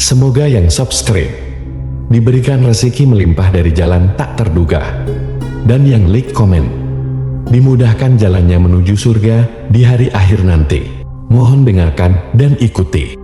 Semoga yang subscribe diberikan rezeki melimpah dari jalan tak terduga, dan yang like komen dimudahkan jalannya menuju surga di hari akhir nanti. Mohon dengarkan dan ikuti.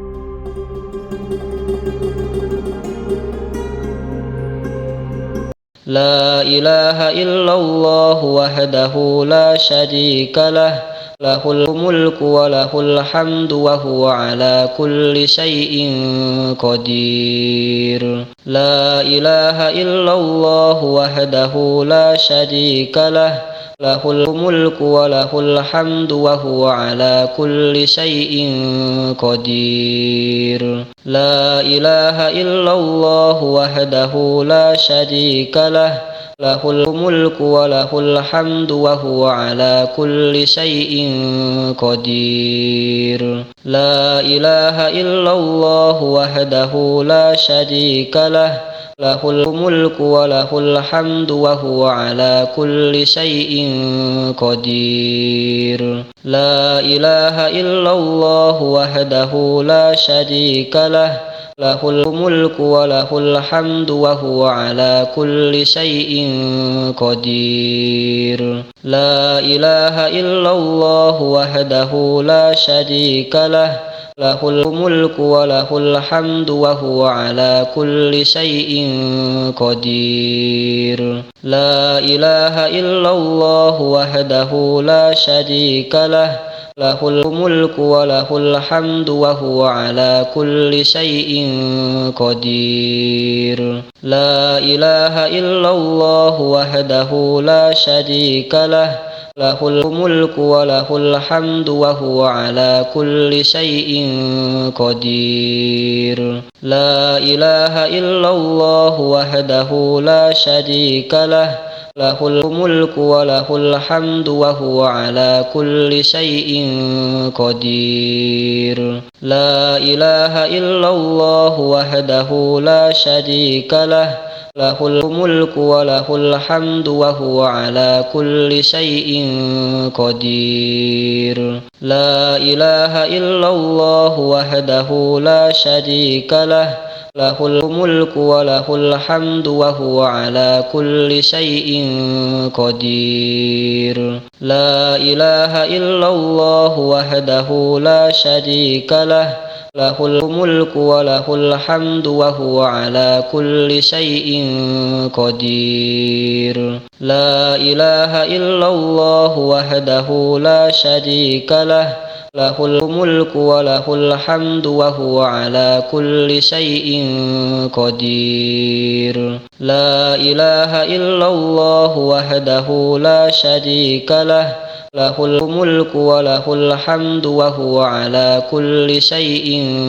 La ilaha illallah wahdahu la syarika lah, lahul mulku wa lahul hamdu wa huwa ala kulli syai'in qadir. La ilaha illallah wahdahu la syarika lah, lahul mulku wa lahul hamdu wa huwa ala kulli syai'in qadir. La ilaha illallah wahdahu la syarika lah, lahul mulku wa lahul hamdu wa huwa ala kulli syai'in qadir. La ilaha illallah wahdahu la syarika lah, lahul mulku wa lahul hamdu wa huwa ala kulli syai'in qadir. La ilaha illallah wahdahu la syarika lah, lahul mulku wa lahul hamdu wa huwa ala kulli syai'in qadir. La ilaha illallah wahdahu la syarika lah, lahul mulku wa lahul hamdu wa huwa ala kulli syai'in qadir. La ilaha illallah wahdahu la syarika lah, lahul mulku wa lahul hamdu wa huwa ala kulli syai'in qadir. La ilaha illallah wahdahu la syarika lah, lahul mulku wa lahul hamdu wa huwa ala kulli syai'in qadir. La ilaha illallah wahdahu la syarika lah, lahul mulku wa lahul hamdu wa huwa ala kulli syai'in qadir. La ilaha illallah wahdahu la syarika lah, lahul mulku wa lahul hamdu wa huwa ala kulli syai'in qadir. La ilaha illallah wahdahu la syarika lah, lahul mulku wa lahul hamdu wa huwa ala kulli syai'in qadir. La ilaha illallah wahdahu la syarika lah, lahul mulku wa lahul hamdu wa huwa ala kulli syai'in qadir. La ilaha illallah wahdahu la syarika lah, lahul mulku wa lahul hamdu wa huwa ala kulli syai'in qadir. La ilaha illallah wahdahu la syarika lah, lahul mulku wa lahul hamdu wa huwa ala kulli syai'in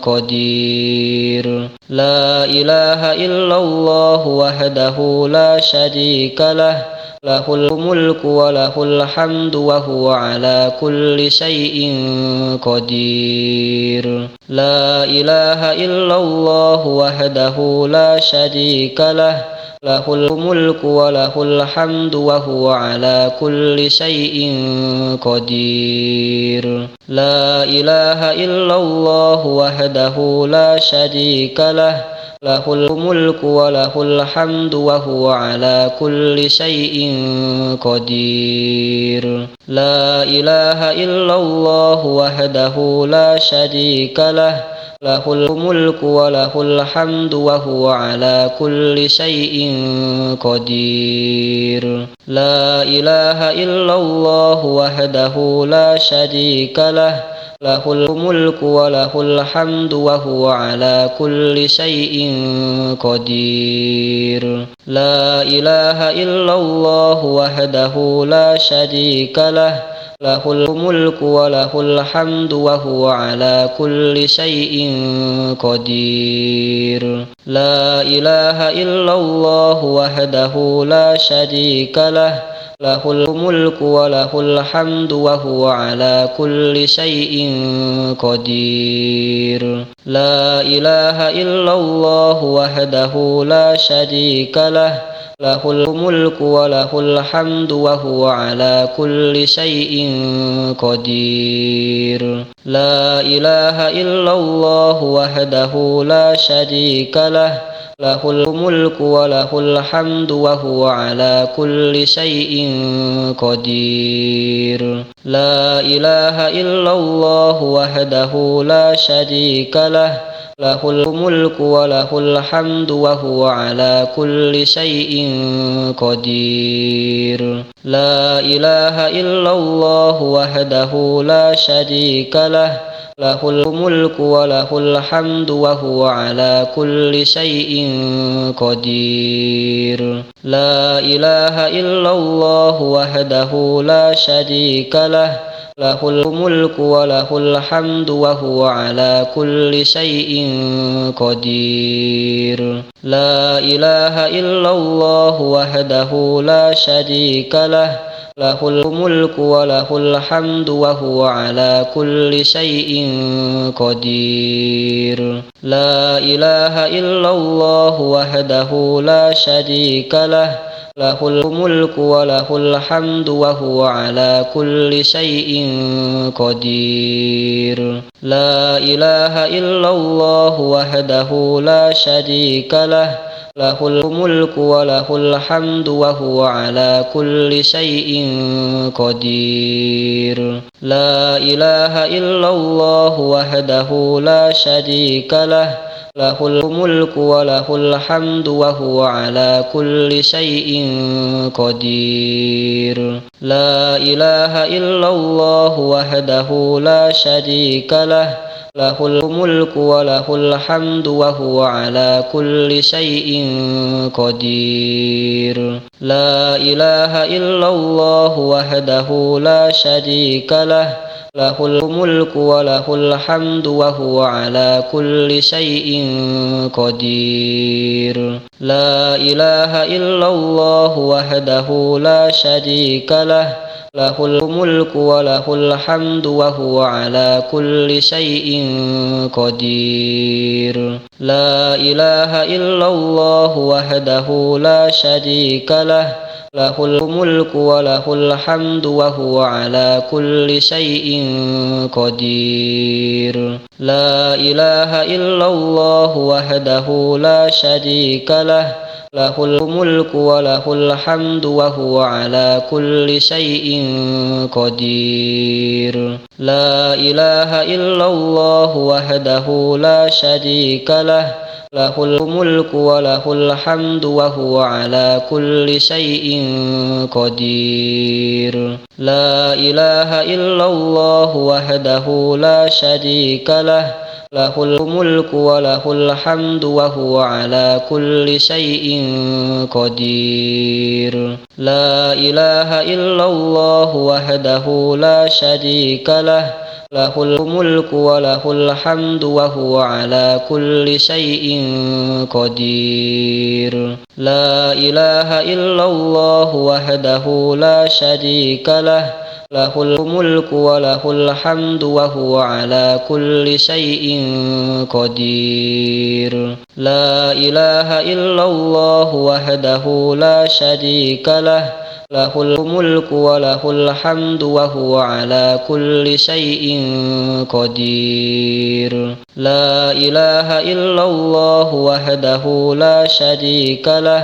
qadir. La ilaha illallah wahdahu la syarika lah, lahul mulku wa lahul hamdu wa huwa ala kulli syai'in qadir. La ilaha illallah wahdahu la syarika lah, lahul mulku wa lahul hamdu wa huwa ala kulli syai'in qadir. La ilaha illallah wahdahu la syarika lah, lahul mulku wa lahul hamdu wa huwa ala kulli syai'in qadir. La ilaha illallah wahdahu la syarika lah, lahul mulku wa lahul hamdu wa huwa ala kulli syai'in qadir. La ilaha illallah wahdahu la syarika lah, lahul mulku wa lahul hamdu wa huwa ala kulli syai'in qadir. La ilaha illallah wahdahu la syarika lah, lahul mulku wa lahul hamdu wa huwa ala kulli syai'in qadir. La ilaha illallah wahdahu la syarika lah, lahul mulku wa lahul hamdu wa huwa ala kulli syai'in qadir. La ilaha illallah wahdahu la syarika lah, lahul mulku wa lahul hamdu wa huwa ala kulli syai'in qadir. La ilaha illallah wahdahu la syarika lah, lahul mulku wa lahul hamdu wa huwa ala kulli syai'in qadir. La ilaha illallah wahdahu la syarika lah, lahul mulku wa lahul hamdu wa huwa ala kulli syai'in qadir. La ilaha illallah wahdahu la syarika lah, lahul mulku wa lahul hamdu wa huwa ala kulli syai'in qadir. La ilaha illallah wahdahu la syarika lah, lahul mulku wa lahul hamdu wa huwa ala kulli syai'in qadir. La ilaha illallah wahdahu la syarika lah, lahul mulku wa lahul hamdu wa huwa ala kulli syai'in qadir. La ilaha illallah wahdahu la syarika lah, lahul mulku wa lahul hamdu wa huwa ala kulli syai'in qadir. La ilaha illallah wahdahu la syarika lah, lahul mulku wa lahul hamdu wa huwa ala kulli syai'in qadir. La ilaha illallah wahdahu la syarika lah, lahul mulku wa lahul hamdu wa huwa ala kulli syai'in qadir. La ilaha illallah wahdahu la syarika lah, lahul mulku wa lahul hamdu wa huwa ala kulli syai'in qadir. La ilaha illallah wahdahu la syarika lah, lahul mulku wa lahul hamdu wa huwa ala kulli syai'in qadir. La ilaha illallah wahdahu la syarika lah, lahul mulku wa lahul hamdu wa huwa ala kulli syai'in qadir. La ilaha illallah wahdahu la syarika lah, lahul mulku wa lahul hamdu wa huwa ala kulli syai'in qadir. La ilaha illallah wahdahu la syarika lah, lahul mulku wa lahul hamdu wa huwa ala kulli syai'in qadir. La ilaha illallah wahdahu la syarika lah, lahul mulku wa lahul hamdu wa huwa ala kulli syai'in qadir. La ilaha illallah wahdahu la syarika lah, lahul mulku wa lahul hamdu wa huwa ala kulli syai'in qadir. La ilaha illallah wahdahu la syarika lah, lahul mulku wa lahul hamdu wa huwa ala kulli syai'in qadir. La ilaha illallah wahdahu la syarika lah, lahul mulku wa lahul hamdu wa huwa ala kulli syai'in qadir. La ilaha illallah wahdahu la syarika lah, lahul mulku wa lahul hamdu wa huwa ala kulli syai'in qadir. La ilaha illallah wahdahu la syarika lah,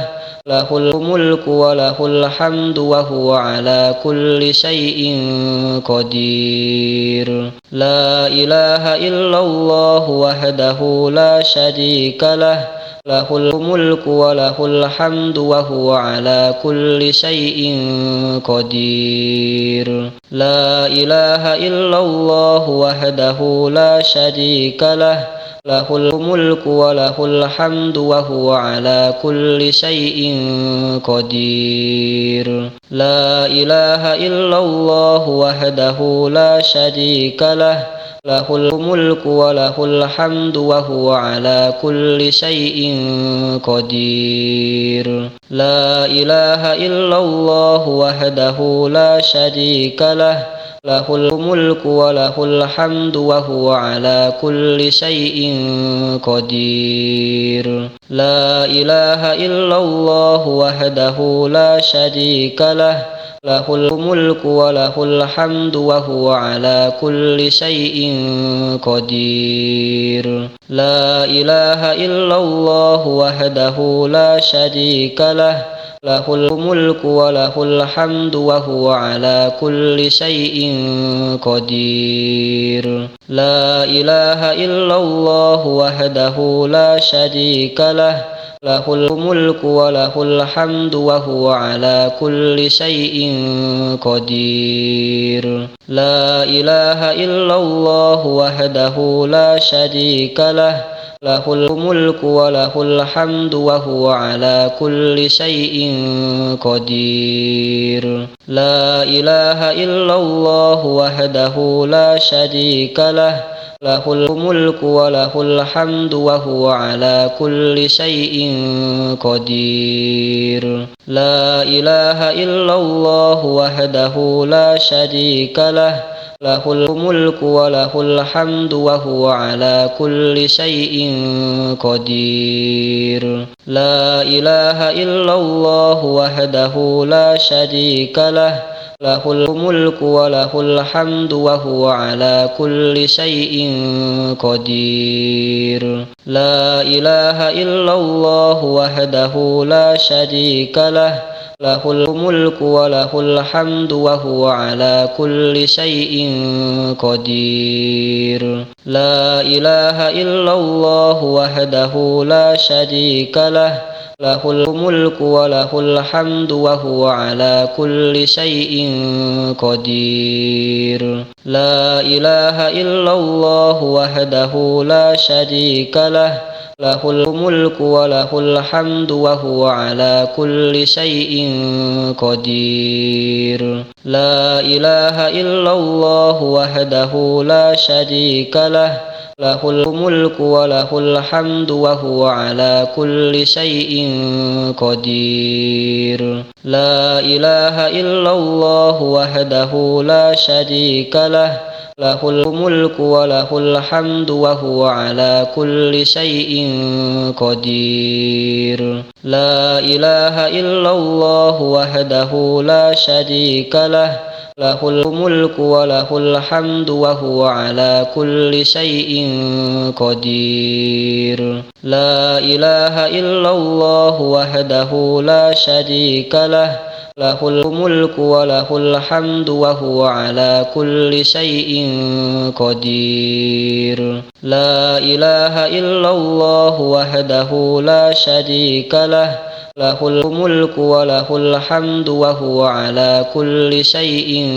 lahul mulku wa lahul hamdu wa huwa ala kulli syai'in qadir. La ilaha illallah wahdahu la syarika lah, lahul mulku wa lahul hamdu wa huwa ala kulli syai'in qadir. La ilaha illallah wahdahu la syarika lah, lahul mulku wa lahul hamdu wa huwa ala kulli syai'in qadir. La ilaha illallah wahdahu la syarika lah, lahul mulku wa lahul hamdu wa huwa ala kulli syai'in qadir. La ilaha illallah wahdahu la syarika lah, lahul mulku wa lahul hamdu wa huwa ala kulli syai'in qadir. La ilaha illallah wahdahu la syarika lah, lahul mulku wa lahul hamdu wa huwa ala kulli syai'in qadir. La ilaha illallah wahdahu la syarika lah, lahul mulku wa lahul hamdu wa huwa ala kulli syai'in qadir. La ilaha illallah wahdahu la syarika lah, lahul mulku wa lahul hamdu wa huwa ala kulli syai'in qadir. La ilaha illallah wahdahu la syarika lah, lahul mulku wa lahul hamdu wa huwa ala kulli syai'in qadir. La ilaha illallah wahdahu la syarika lah, lahul mulku wa lahul hamdu wa huwa ala kulli syai'in qadir. La ilaha illallah wahdahu la syarika lah, lahul mulku wa lahul hamdu wa huwa ala kulli syai'in qadir. La ilaha illallah wahdahu la syarika lah, lahul mulku wa lahul hamdu wa huwa ala kulli syai'in qadir. La ilaha illallah wahdahu la syarika lah, lahul mulku wa lahul hamdu wa huwa ala kulli syai'in qadir. La ilaha illallah wahdahu la syarika lah, lahul mulku wa lahul hamdu wa huwa ala kulli syai'in qadir. La ilaha illallah wahdahu la syarika lah, lahul mulku wa lahul hamdu wa huwa ala kulli syai'in qadir. La ilaha illallah wahdahu la syarika lah, lahul mulku wa lahul hamdu wa huwa ala kulli syai'in qadir. La ilaha illallah wahdahu la syarika lah, lahul mulku wa lahul hamdu wa huwa ala kulli syai'in qadir. La ilaha illallah wahdahu la syarika lah, lahul mulku wa lahul hamdu wa huwa ala kulli syai'in qadir. La ilaha illallah wahdahu la syarika lah, lahul mulku wa lahul hamdu wa huwa ala kulli syai'in qadir. La ilaha illallah wahdahu la syarika lah, lahul mulku wa lahul hamdu wa huwa ala kulli syai'in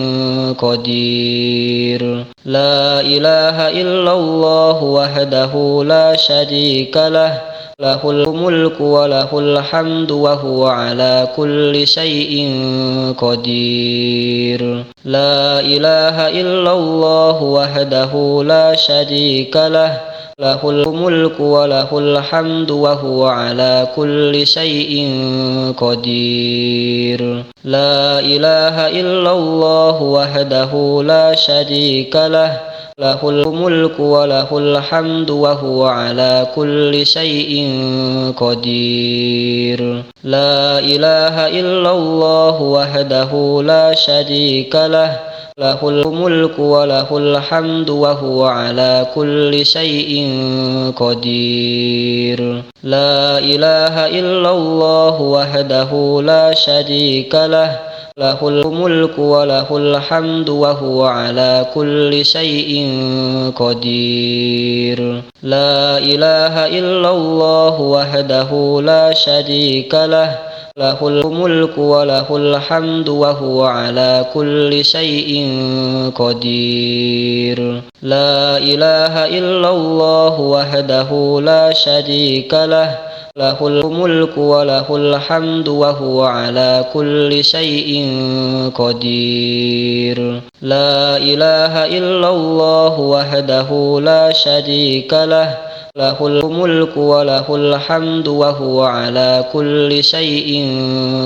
qadir. La ilaha illallah wahdahu la syarika lah, lahul mulku wa lahul hamdu wa huwa ala kulli syai'in qadir. La ilaha illallah wahdahu la syarika lah, lahul mulku wa lahul hamdu wa huwa ala kulli syai'in qadir. La ilaha illallah wahdahu la syarika lah, lahul mulku wa lahul hamdu wa huwa ala kulli syai'in qadir. La ilaha illallah wahdahu la syarika lah, lahul mulku wa lahul hamdu wa huwa ala kulli syai'in qadir. La ilaha illallah wahdahu la syarika lah, lahul mulku wa lahul hamdu wa huwa ala kulli syai'in qadir. La ilaha illallah wahdahu la syarika lah, lahul mulku wa lahul hamdu wa huwa ala kulli syai'in qadir. La ilaha illallah wahdahu la syarika lah, lahul mulku wa lahul hamdu wa huwa ala kulli syai'in qadir. La ilaha illallah wahdahu la syarika lah, له الملك وله الحمد وهو على كل شيء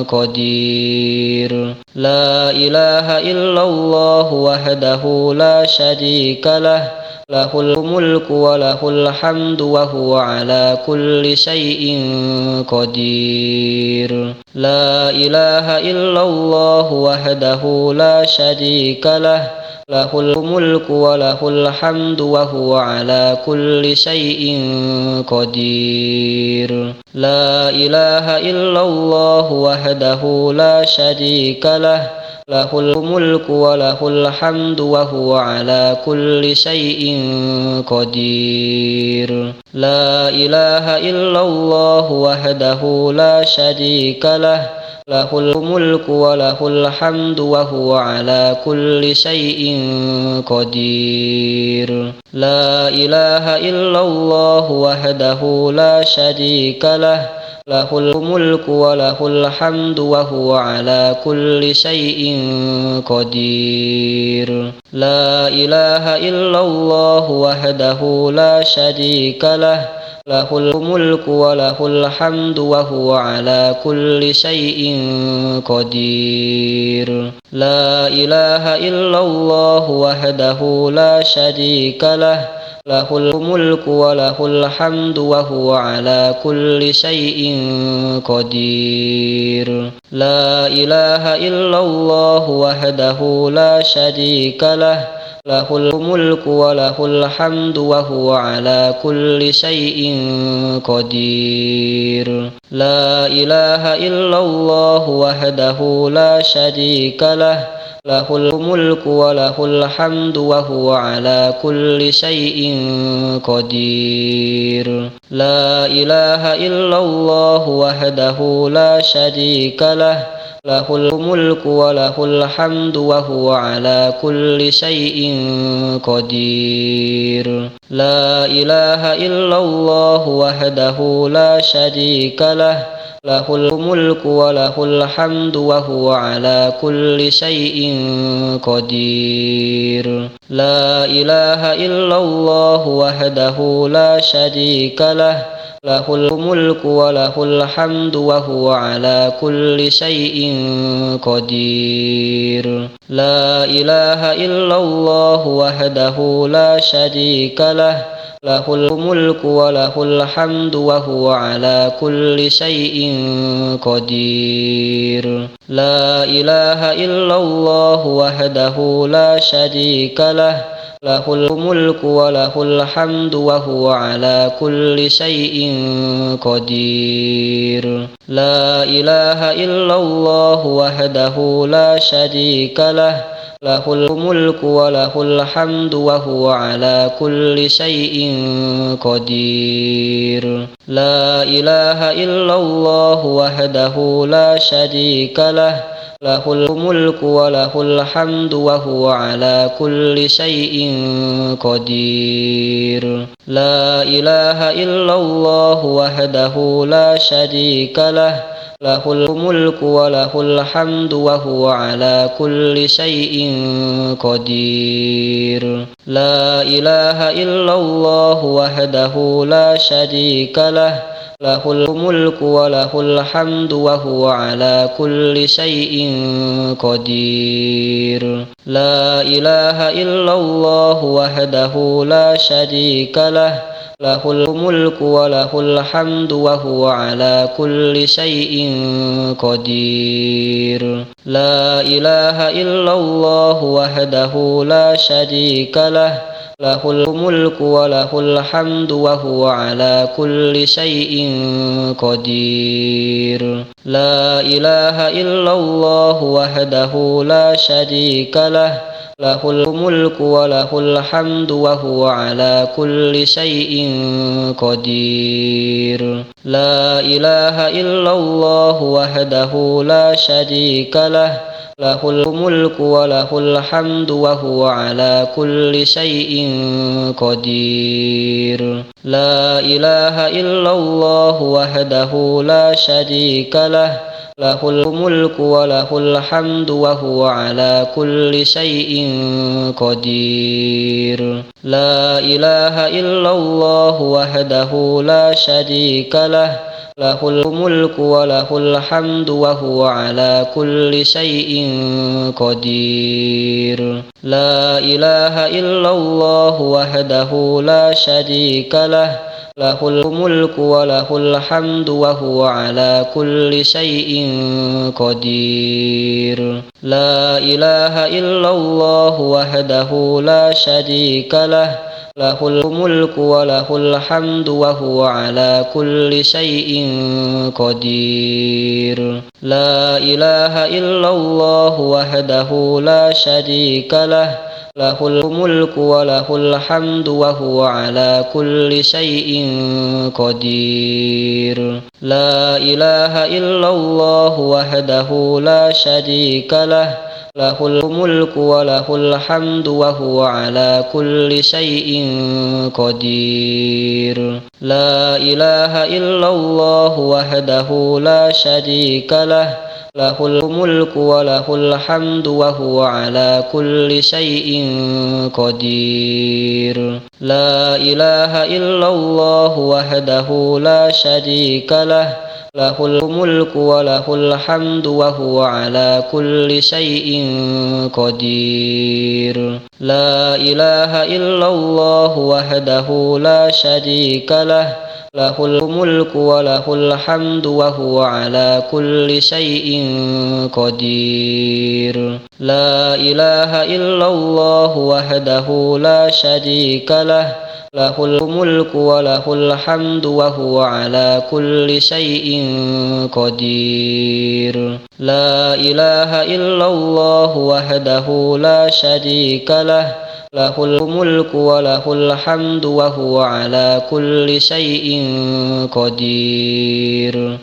قدير لا إله إلا الله وحده لا شريك له له الملك وله الحمد وهو على كل شيء قدير لا إله إلا الله وحده لا شريك له له الملك وله الحمد وهو على كل شيء قدير لا إله إلا الله وحده لا شريك له له الملك وله الحمد وهو على كل شيء قدير لا إله إلا الله وحده لا شريك له له الملك وله الحمد وهو على كل شيء قدير لا إله إلا الله وحده لا شريك له له الملك وله الحمد وهو على كل شيء قدير لا إله إلا الله وحده لا شريك له له الملك وله الحمد وهو على كل شيء قدير لا إله إلا الله وحده لا شريك له له الملك وله الحمد وهو على كل شيء قدير لا إله إلا الله وحده لا شريك له له الملك وله الحمد وهو على كل شيء قدير لا إله إلا الله وحده لا شريك له له الملك وله الحمد وهو على كل شيء قدير لا إله إلا الله وحده لا شريك له له الملك وله الحمد وهو على كل شيء قدير لا إله إلا الله وحده لا شريك له له الملك وله الحمد وهو على كل شيء قدير لا إله إلا الله وحده لا شريك له له الملك وله الحمد وهو على كل شيء قدير لا إله إلا الله وحده لا شريك له له الملك وله الحمد وهو على كل شيء قدير لا إله إلا الله وحده لا شريك له له الملك وله الحمد وهو على كل شيء قدير لا إله إلا الله وحده لا شريك له له الملك وله الحمد وهو على كل شيء قدير لا إله إلا الله وحده لا شريك له له الملك وله الحمد وهو على كل شيء قدير لا إله إلا الله وحده لا شريك له له الملك وله الحمد وهو على كل شيء قدير لا إله إلا الله وحده لا شريك له له الملك وله الحمد وهو على كل شيء قدير لا إله إلا الله وحده لا شريك له له الملك وله الحمد وهو على كل شيء قدير لا إله إلا الله وحده لا شريك له له الملك وله الحمد وهو على كل شيء قدير لا إله إلا الله وحده لا شريك له له الملك وله الحمد وهو على كل شيء قدير لا إله إلا الله وحده لا شريك له له الملك وله الحمد وهو على كل شيء قدير. لا إله إلا الله وحده لا شريك له له الملك وله الحمد وهو على كل شيء قدير. لا إله إلا الله وحده لا شريك له له الملك وله الحمد وهو على كل شيء قدير. لا إله إلا الله وحده لا شريك له له الملك وله الحمد وهو على كل شيء قدير. لا إله إلا الله وحده لا شريك له له الملك وله الحمد وهو على كل شيء قدير. لا إله إلا الله وحده لا شريك له له الملك وله الحمد وهو على كل شيء قدير. لا إله إلا الله وحده لا شريك له له الملك وله الحمد وهو على كل شيء قدير. لا إله إلا الله وحده لا شريك له له الملك وله الحمد وهو على كل شيء قدير. لا إله إلا الله وحده لا شريك له له الملك وله الحمد وهو على كل شيء قدير. لا إله إلا الله وحده لا شريك له له الملك وله الحمد وهو على كل شيء قدير. لا إله إلا الله وحده لا شريك له له الملك وله الحمد وهو على كل شيء قدير. لا إله إلا الله وحده لا شريك له له الملك وله الحمد وهو على كل شيء قدير.